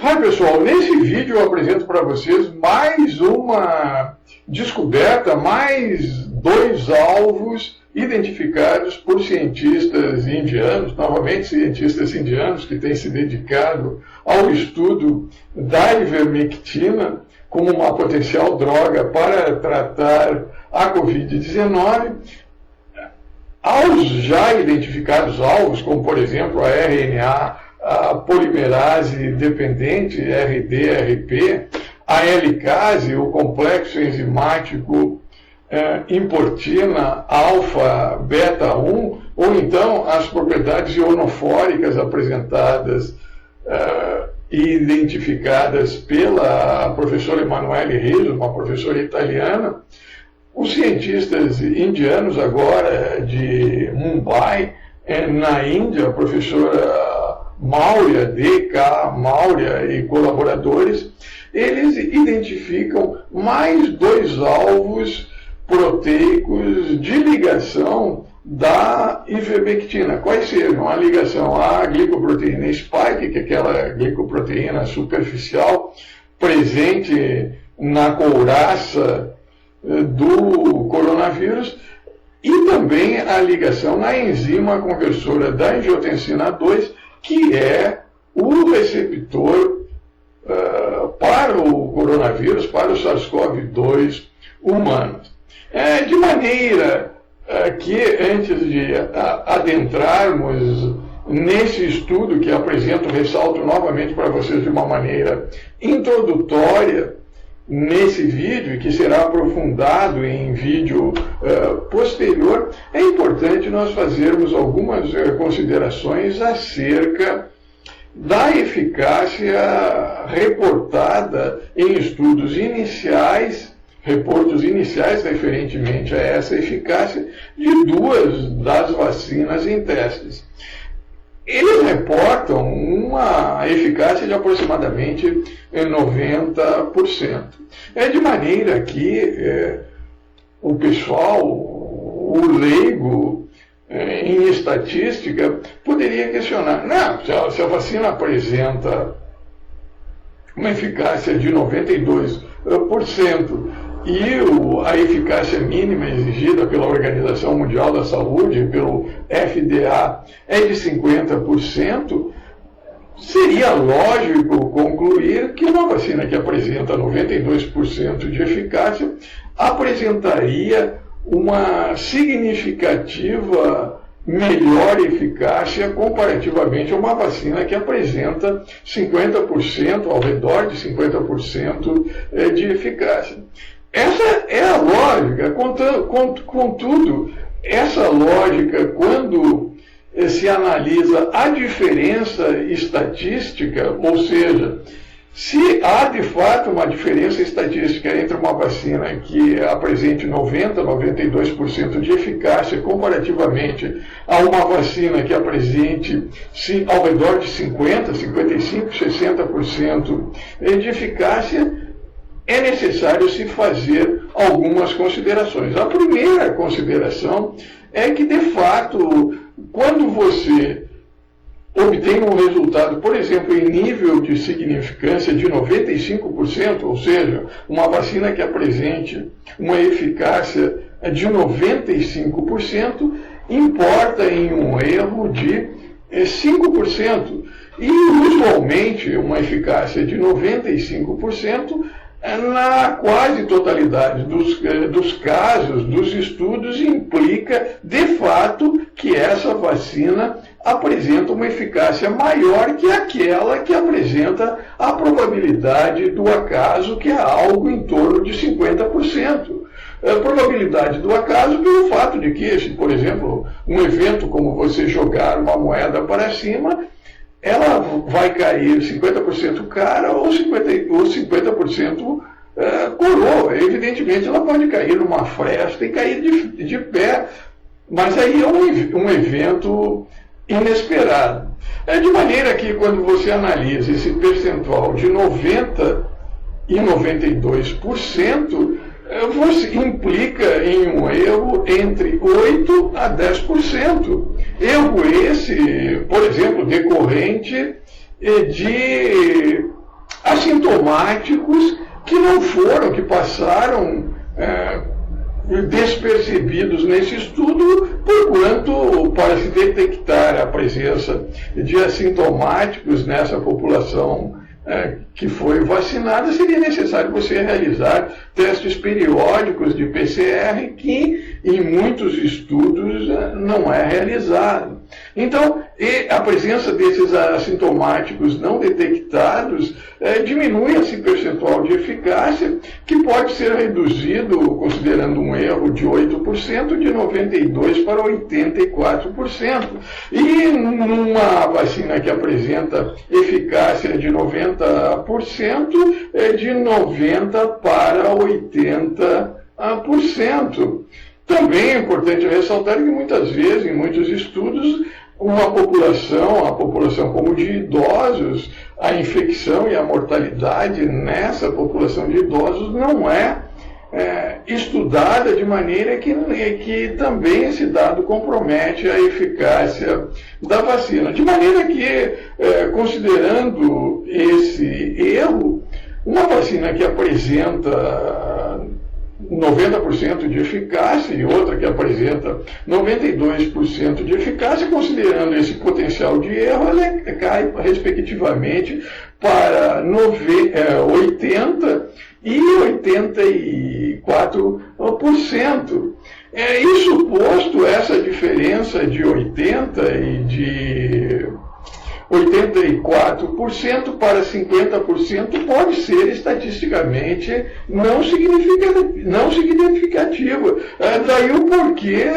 Hi pessoal, nesse vídeo eu apresento para vocês mais uma descoberta, mais 2 alvos identificados por cientistas indianos, novamente cientistas indianos que têm se dedicado ao estudo da ivermectina como uma potencial droga para tratar a Covid-19. Aos já identificados alvos, como por exemplo a RNA, a polimerase dependente, RDRP, a helicase, o complexo enzimático importina alfa-beta-1, ou então as propriedades ionofóricas apresentadas e identificadas pela professora Emanuele Rizzo, uma professora italiana. Os cientistas indianos agora de Mumbai, na Índia, a professora Maurya, D.K. Maurya e colaboradores, eles identificam mais 2 alvos proteicos de ligação da ivermectina. Quais sejam? A ligação à glicoproteína spike, que é aquela glicoproteína superficial presente na couraça do coronavírus, e também a ligação na enzima conversora da angiotensina 2, que é o receptor para o coronavírus, para o SARS-CoV-2 humanos. De maneira que, antes de adentrarmos nesse estudo que apresento, ressalto novamente para vocês de uma maneira introdutória, nesse vídeo, que será aprofundado em vídeo posterior, é importante nós fazermos algumas considerações acerca da eficácia reportada em estudos iniciais, reportos iniciais referentemente a essa eficácia de 2 das vacinas em testes. Eles reportam uma eficácia de aproximadamente 90%. De maneira que o pessoal, o leigo em estatística, poderia questionar: não, se a vacina apresenta uma eficácia de 92% e a eficácia mínima exigida pela Organização Mundial da Saúde, pelo FDA, é de 50%, seria lógico concluir que uma vacina que apresenta 92% de eficácia apresentaria uma significativa melhor eficácia comparativamente a uma vacina que apresenta 50%, ao redor de 50% de eficácia. Essa é a lógica. Contudo, essa lógica, quando se analisa a diferença estatística, ou seja, se há de fato uma diferença estatística entre uma vacina que apresente 90%, 92% de eficácia comparativamente a uma vacina que apresente ao redor de 50%, 55%, 60% de eficácia, é necessário se fazer algumas considerações. A primeira consideração é que, de fato, quando você obtém um resultado, por exemplo, em nível de significância de 95%, ou seja, uma vacina que apresente uma eficácia de 95%, importa em um erro de 5%. E, usualmente, uma eficácia de 95%, na quase totalidade dos casos, dos estudos, implica, de fato, que essa vacina apresenta uma eficácia maior que aquela que apresenta a probabilidade do acaso, que é algo em torno de 50%. A probabilidade do acaso pelo fato de que, se, por exemplo, um evento como você jogar uma moeda para cima, ela vai cair 50% cara ou 50% coroa. Evidentemente, ela pode cair numa fresta e cair de pé, mas aí é um evento inesperado. De maneira que, quando você analisa esse percentual de 90% e 92%, você implica em um erro entre 8% a 10%. Erro esse, por exemplo, decorrente de assintomáticos que não foram, que passaram despercebidos nesse estudo, porquanto, para se detectar a presença de assintomáticos nessa população que foi vacinada, seria necessário você realizar testes periódicos de PCR, que em muitos estudos não é realizado. Então, a presença desses assintomáticos não detectados diminui esse percentual de eficácia, que pode ser reduzido, considerando um erro de 8%, de 92% para 84%. E numa vacina que apresenta eficácia de 90%, de 90% para 80%. Também é importante ressaltar que muitas vezes, em muitos estudos, a população como de idosos, a infecção e a mortalidade nessa população de idosos não é estudada de maneira que também esse dado compromete a eficácia da vacina. De maneira que, considerando esse erro, uma vacina que apresenta 90% de eficácia e outra que apresenta 92% de eficácia, considerando esse potencial de erro, ela cai respectivamente para 80% e 84%. Isso posto, essa diferença de 80% e de 84% para 50% pode ser estatisticamente não significativa. Daí o porquê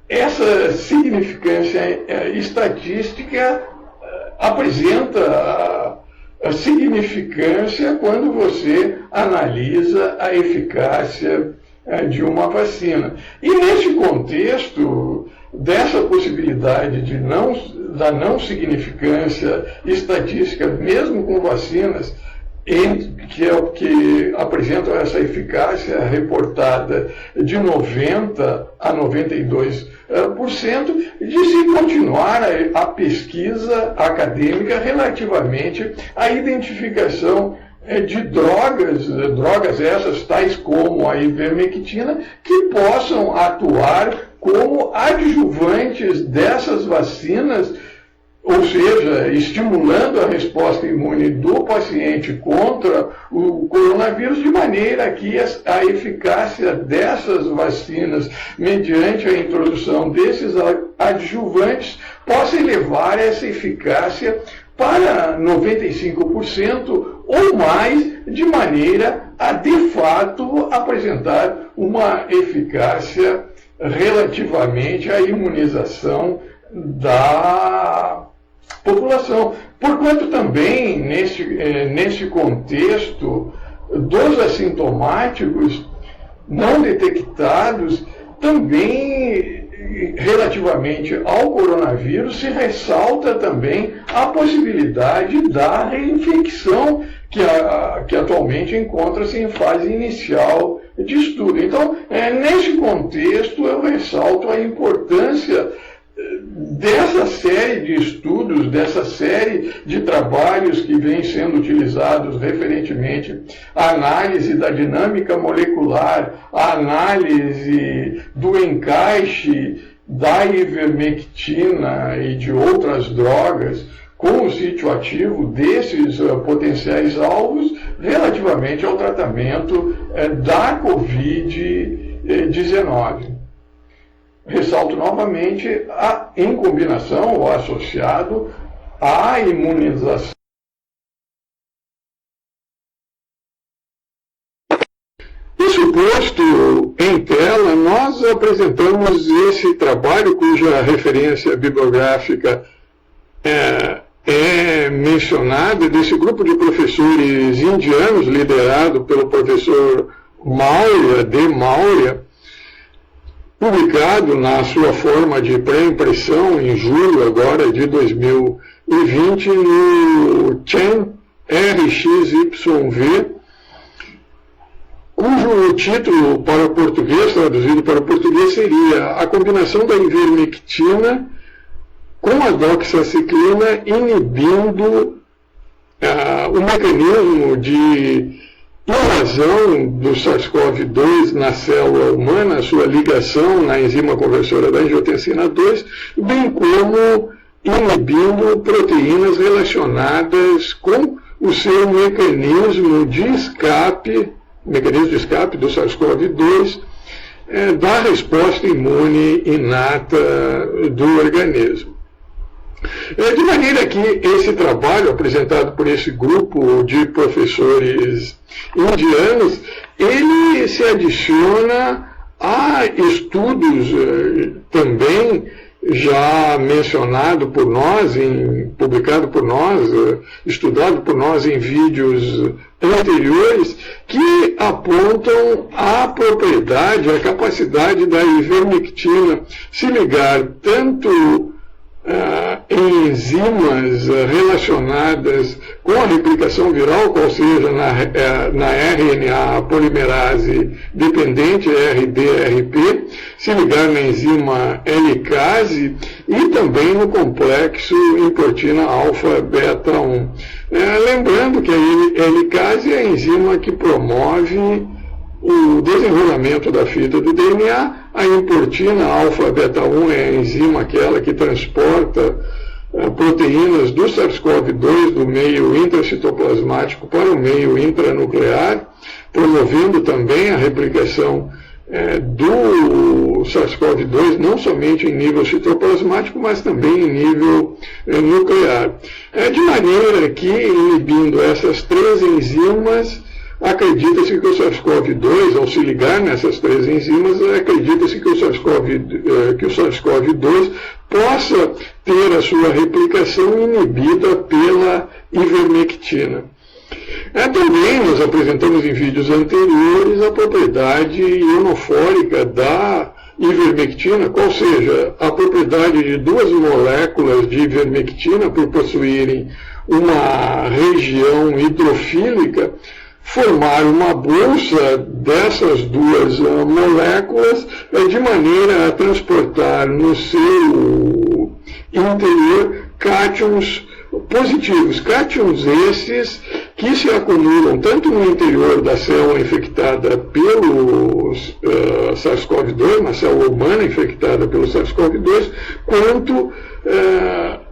essa significância estatística apresenta a significância quando você analisa a eficácia de uma vacina. E nesse contexto dessa possibilidade da não significância estatística, mesmo com vacinas que apresentam essa eficácia reportada de 90% a 92%, de se continuar a pesquisa acadêmica relativamente à identificação de drogas essas, tais como a ivermectina, que possam atuar como adjuvantes dessas vacinas, ou seja, estimulando a resposta imune do paciente contra o coronavírus, de maneira que a eficácia dessas vacinas, mediante a introdução desses adjuvantes, possa elevar essa eficácia para 95% ou mais, de maneira a, de fato, apresentar uma eficácia relativamente à imunização da população. Porquanto também, nesse contexto dos assintomáticos não detectados, também relativamente ao coronavírus, se ressalta também a possibilidade da reinfecção, que atualmente encontra-se em fase inicial de estudo. Então, nesse contexto, eu ressalto a importância dessa série de estudos, dessa série de trabalhos que vêm sendo utilizados referentemente à análise da dinâmica molecular, à análise do encaixe da ivermectina e de outras drogas com o sítio ativo desses potenciais alvos relativamente ao tratamento da Covid-19. Ressalto novamente, em combinação ou associado à imunização. Isso posto em tela, nós apresentamos esse trabalho, cuja referência bibliográfica é mencionada, desse grupo de professores indianos, liderado pelo professor Maurya, D. Maurya, publicado na sua forma de pré-impressão em julho agora de 2020 no Chen RXYV, cujo título para português, traduzido para português, seria a combinação da ivermectina com a doxaciclina inibindo o mecanismo de invasão do SARS-CoV-2 na célula humana, a sua ligação na enzima conversora da angiotensina 2, bem como inibindo proteínas relacionadas com o seu mecanismo de escape do SARS-CoV-2, da resposta imune inata do organismo. De maneira que esse trabalho apresentado por esse grupo de professores indianos, ele se adiciona a estudos também já mencionado por nós, publicado por nós, estudado por nós em vídeos anteriores, que apontam a propriedade, a capacidade da ivermectina se ligar tanto em enzimas relacionadas com a replicação viral, qual seja na RNA polimerase dependente, RDRP, se ligar na enzima helicase e também no complexo em proteína alfa-beta 1. Lembrando que a helicase é a enzima que promove o desenrolamento da fita do DNA, a importina alfa-beta-1 é a enzima aquela que transporta proteínas do SARS-CoV-2 do meio intracitoplasmático para o meio intranuclear, promovendo também a replicação do SARS-CoV-2, não somente em nível citoplasmático, mas também em nível nuclear. De maneira que, inibindo essas três enzimas, acredita-se que o SARS-CoV-2, ao se ligar nessas três enzimas, acredita-se que o SARS-CoV-2 possa ter a sua replicação inibida pela ivermectina. Também nós apresentamos em vídeos anteriores a propriedade ionofórica da ivermectina, qual seja, a propriedade de duas moléculas de ivermectina, por possuírem uma região hidrofílica, formar uma bolsa dessas duas moléculas de maneira a transportar no seu interior cátions positivos. Cátions esses que se acumulam tanto no interior da célula infectada pelo SARS-CoV-2, na célula humana infectada pelo SARS-CoV-2, quanto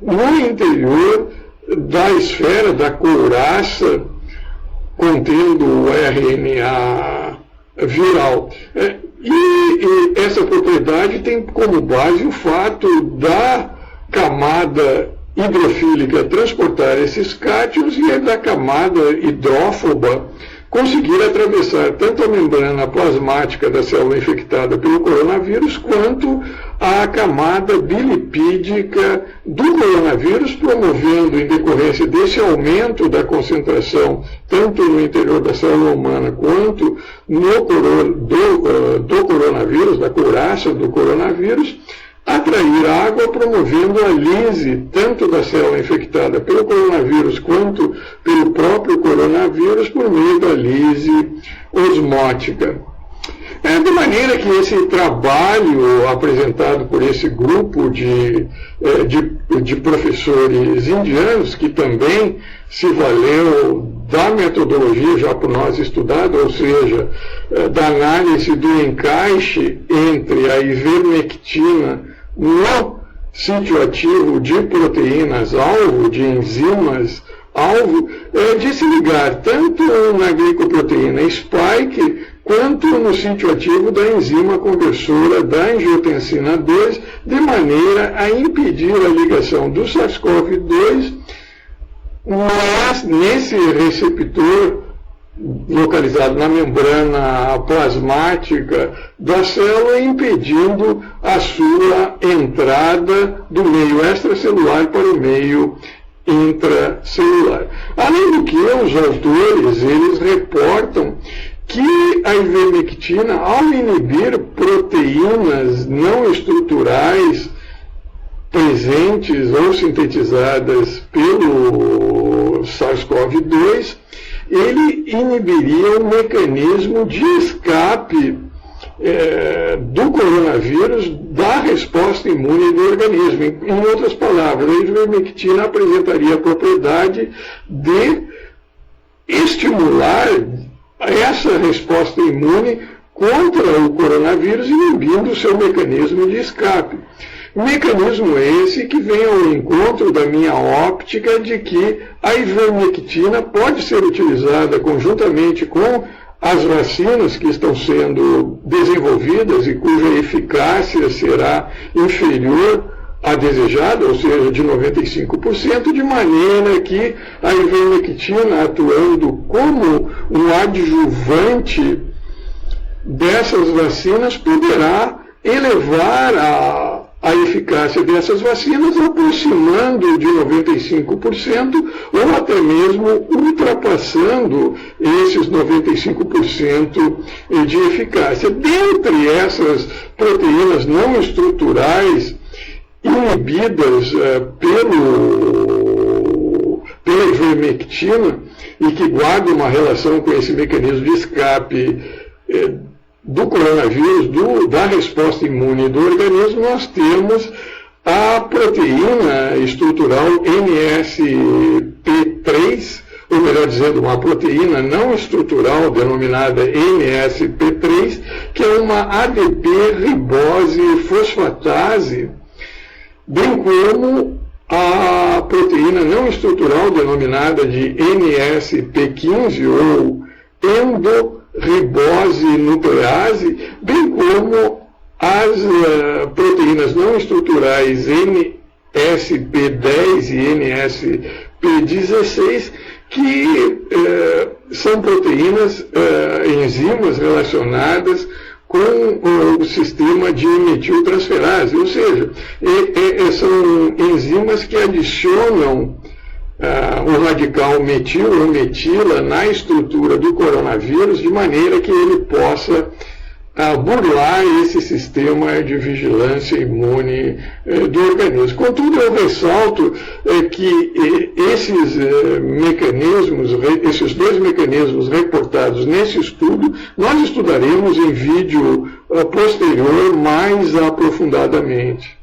no interior da esfera, da couraça, contendo o RNA viral. E essa propriedade tem como base o fato da camada hidrofílica transportar esses cátions e da camada hidrófoba conseguir atravessar tanto a membrana plasmática da célula infectada pelo coronavírus quanto a camada bilipídica do coronavírus, promovendo, em decorrência desse aumento da concentração, tanto no interior da célula humana quanto do coronavírus, da couraça do coronavírus, atrair água, promovendo a lise tanto da célula infectada pelo coronavírus quanto pelo próprio coronavírus por meio da lise osmótica. De maneira que esse trabalho apresentado por esse grupo de professores indianos, que também se valeu da metodologia já por nós estudada, ou seja, da análise do encaixe entre a ivermectina no sítio ativo de proteínas-alvo, de enzimas-alvo, de se ligar tanto na glicoproteína spike quanto no sítio ativo da enzima conversora da angiotensina 2, de maneira a impedir a ligação do SARS-CoV-2 nesse receptor localizado na membrana plasmática da célula, impedindo a sua entrada do meio extracelular para o meio intracelular. Além do que, os autores, eles reportam que a ivermectina, ao inibir proteínas não estruturais presentes ou sintetizadas pelo SARS-CoV-2, ele inibiria o mecanismo de escape do coronavírus da resposta imune do organismo. Em outras palavras, a ivermectina apresentaria a propriedade de estimular essa resposta imune contra o coronavírus, inibindo o seu mecanismo de escape. Mecanismo esse que vem ao encontro da minha óptica de que a ivermectina pode ser utilizada conjuntamente com as vacinas que estão sendo desenvolvidas e cuja eficácia será inferior à desejada, ou seja, de 95%, de maneira que a ivermectina, atuando como um adjuvante dessas vacinas, poderá elevar a eficácia dessas vacinas, aproximando de 95% ou até mesmo ultrapassando esses 95% de eficácia. Dentre essas proteínas não estruturais inibidas pela ivermectina e que guardam uma relação com esse mecanismo de escape do coronavírus, da resposta imune do organismo, nós temos a proteína estrutural NSP3, ou melhor dizendo, uma proteína não estrutural denominada NSP3, que é uma ADP ribose fosfatase, bem como a proteína não estrutural denominada de NSP15, ou endorribose nuclease, bem como as proteínas não estruturais NSP10 e NSP16, que são proteínas, enzimas relacionadas com o sistema de metiltransferase, ou seja, são enzimas que adicionam o radical metil ou metila na estrutura do coronavírus, de maneira que ele possa burlar esse sistema de vigilância imune do organismo. Contudo, eu ressalto que esses dois mecanismos reportados nesse estudo, nós estudaremos em vídeo posterior mais aprofundadamente.